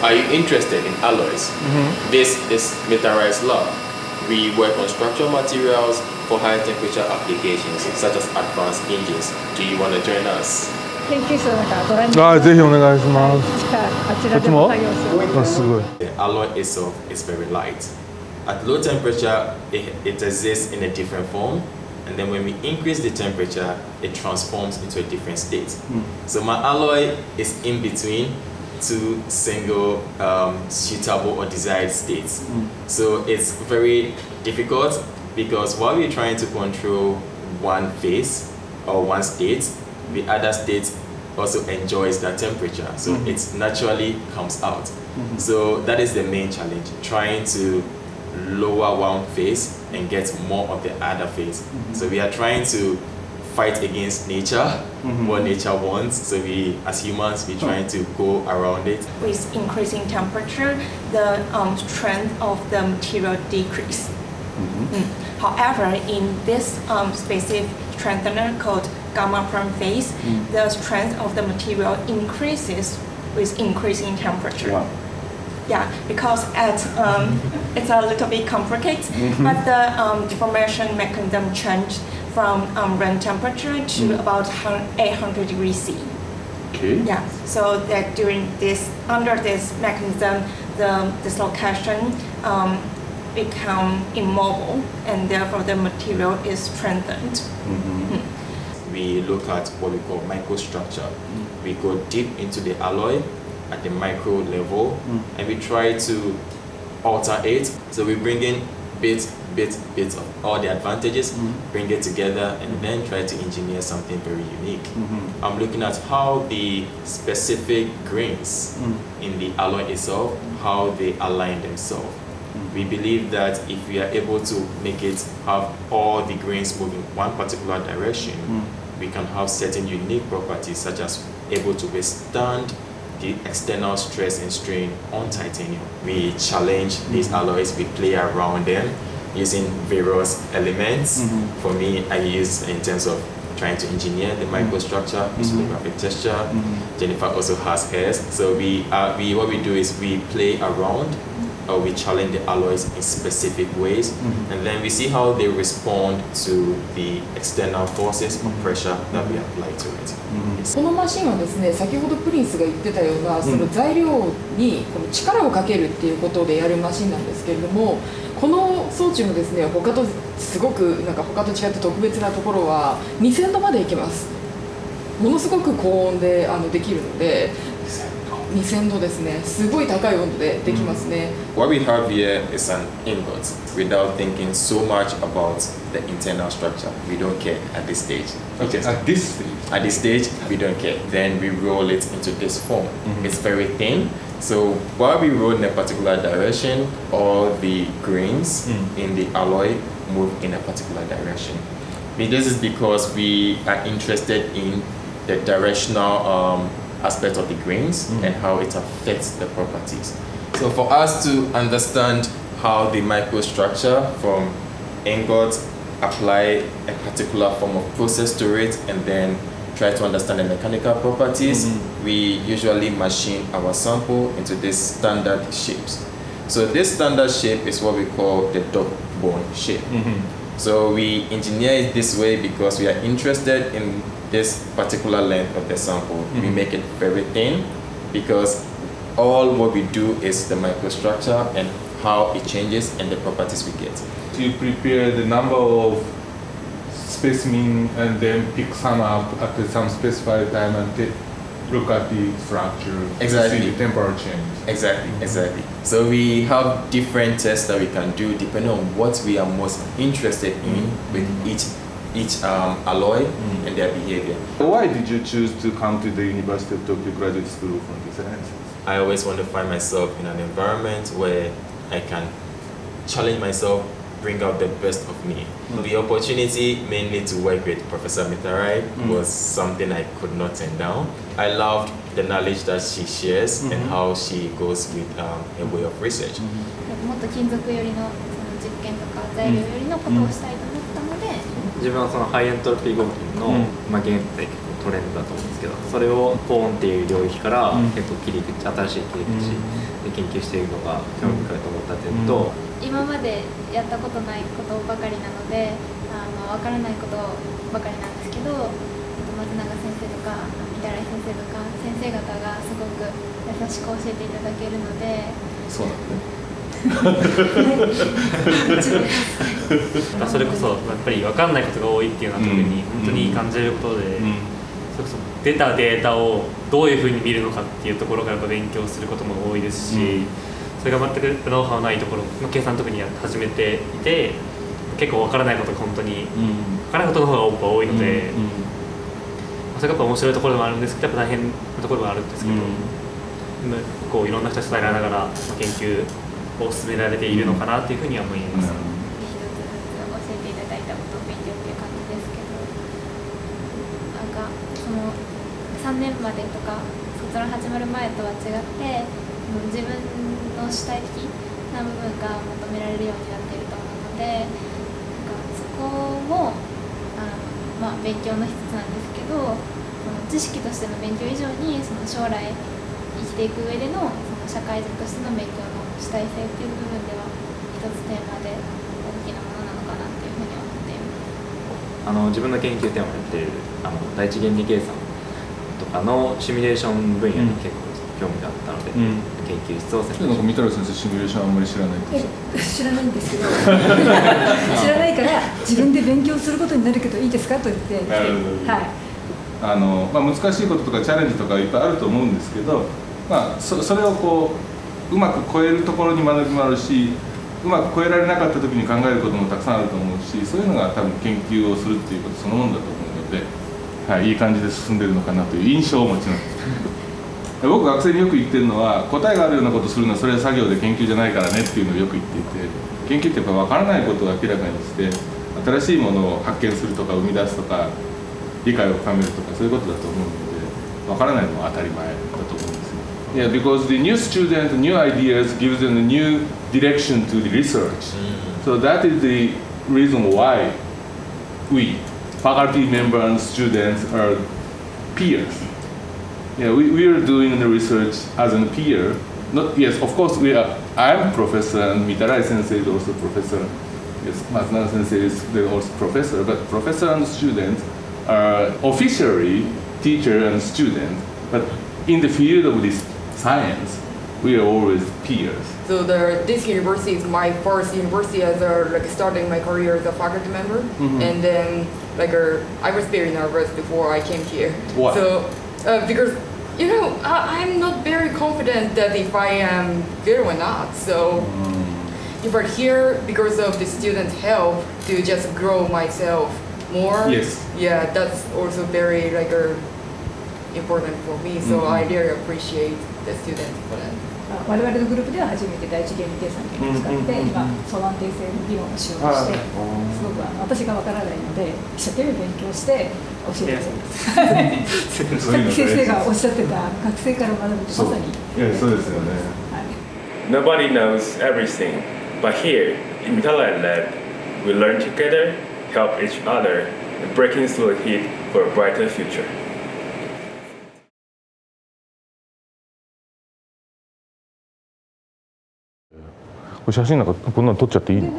Are you interested in alloys? This is Mitarai Lab. We work on structural materials for high temperature applications such as advanced engines. Do you want to join us? 研究室の中ご覧になります。ぜひお願いします。あちらでも作業してます。すごい。 The alloy itself is very light. At low temperature, it exists in a different form, and then when we increase the temperature, it transforms into a different state. So my alloy is in between two single suitable or desired states. So it's very difficult because while we're trying to control one phase or one state, the other state also enjoys that temperature, so it naturally comes out. So that is the main challenge, trying to lower one phase and get more of the other phase. So we are trying to fight against nature, what nature wants. So we, as humans, we're trying to go around it. With increasing temperature, the strength of the material decrease. However, in this specific strengthener called gamma prime phase, the strength of the material increases with increasing temperature. Wow. Yeah, because it's a little bit complicated, but the deformation mechanism changed from room temperature to about 800 degrees C. Okay. Yeah, so that under this mechanism, the dislocation become immobile, and therefore the material is strengthened. We look at what we call microstructure. We go deep into the alloy at the micro level, and we try to alter it. So we bring in bits of all the advantages, bring it together, and then try to engineer something very unique. I'm looking at how the specific grains in the alloy itself, how they align themselves. We believe that if we are able to make it have all the grains moving one particular direction, we can have certain unique properties such as able to withstand the external stress and strain on titanium. We challenge these alloys, we play around them using various elements. For me, I use in terms of trying to engineer the microstructure, graphic texture. Jennifer also has hers. So what we do is we play around, or we challenge the alloys in specific ways, and then we see how they respond to the external forces or pressure that we apply to it. このマシンはですね、先ほどプリンスが言ってたようなその材料にこの力をかけるっていうことでやるマシンなんですけれども、この装置もですね、他とすごく他と違って特別なところは2000度までいけます。ものすごく高温でできるので。2000度ですね。すごい高い温度でできますね。What we have here is an ingot without thinking so much about the internal structure. We don't care at this stage. Okay, at this stage? At this stage, we don't care. Then we roll it into this form. It's very thin. So while we roll in a particular direction, all the grains in the alloy move in a particular direction. This is because we are interested in the directional aspect of the grains and how it affects the properties. So for us to understand how the microstructure from ingots apply a particular form of process to it and then try to understand the mechanical properties, we usually machine our sample into these standard shapes. So this standard shape is what we call the dot bone shape. So we engineer it this way because we are interested in this particular length of the sample. We make it very thin because all what we do is the microstructure and how it changes and the properties we get. You prepare the number of specimen and then pick some up at some specified time and look at the structure, Exactly. see the temperature change. Exactly. So we have different tests that we can do depending on what we are most interested in with each alloy and their behavior. Why did you choose to come to the University of Tokyo Graduate School for this sciences? I always want to find myself in an environment where I can challenge myself, bring out the best of me. The opportunity mainly to work with Professor Mitarai was something I could not turn down. I loved the knowledge that she shares and how she goes with a way of research. もっと金属寄りのその実験とか材料寄りのことをしたいと思ったので、自分はそのハイエントロピー合金の、原点で結構トレンドだと思うんですけど、それをコーンっていう領域から、新しい切り口で研究しているのが興味深いと思った点と、今までやったことないことばかりなので分からないことばかりなんですけど、松永先生とか御手洗先生とか先生方がすごく優しく教えていただけるので。そうだね。それこそやっぱり分かんないことが多いっていうのは特に本当に感じることで、それこそ出たデータをどういうふうに見るのかっていうところからやっぱ勉強することも多いですし、それが全くノウハウないところの計算特に始めていて、結構分からないことが本当に分からないことの方が多いので、それがやっぱ面白いところでもあるんですけど、やっぱ大変なところもあるんですけど、こういろんな人に伝えられながら研究を進められているのかなというふうには思います。一つずつ教えていただいたことを勉強っていう感じですけど、なんかその3年までとか卒論始まる前とは違って、自分の主体的な部分が求められるようになっていると思うので、なんかそこも勉強の一つなんですけど、その知識としての勉強以上にその将来生きていく上でのその社会人としての勉強の主体性っていう部分では一つテーマで大きなものなのかなっていうふうに思っています。自分の研究テーマをやっている第一原理計算とかのシミュレーション分野に結構興味があったので、研究室を設置。なんか御手洗先生シミュレーションあんまり知らないって知らないんですけど知らないから自分で勉強することになるけどいいですかと言って、はい、難しいこととかチャレンジとかいっぱいあると思うんですけど、それをこうまく超えるところに学びもあるし、うまく超えられなかった時に考えることもたくさんあると思うし、そういうのが多分研究をするっていうことそのものだと思うので、いい感じで進んでるのかなという印象をお持ちなんです。僕学生によく言ってるのは、答えがあるようなことをするのはそれは作業で研究じゃないからねっていうのをよく言っていて、研究ってやっぱ分からないことを明らかにして新しいものを発見するとか生み出すとか理解を深めるとか、そういうことだと思うので、分からないのは当たり前だと思うんですよ。Yeah, because the new student, new ideas gives them a new direction to the research. So that is the reason why we, faculty members and students, are peers. Yeah, we are doing the research as a peer. Not, yes, of course we are. I am professor and Mitarai sensei is also professor. Yes, Matsunaga sensei is also professor. But professor and student are officially teacher and student. But in the field of this science, we are always peers. So this university is my first university as starting my career as a faculty member, and then I was very nervous before I came here. Why? So because I'm not very confident that if I am good or not. So but here, because of the students' help to just grow myself more. Yes. Yeah, that's also very important for me. So I really appreciate the students for that. 我々のグループでは初めて第一原理計算機を使って今相安定性の議論をしようとして、すごく私がわからないので一生懸命勉強して教えてそうです。さっき先生がおっしゃってた学生から学ぶってまさに。そうですよね。Nobody knows everything, but here in Mitarai Lab, we learn together, help each other, and breaking through the heat for a brighter future. 写真なんかこんなの撮っちゃっていいの？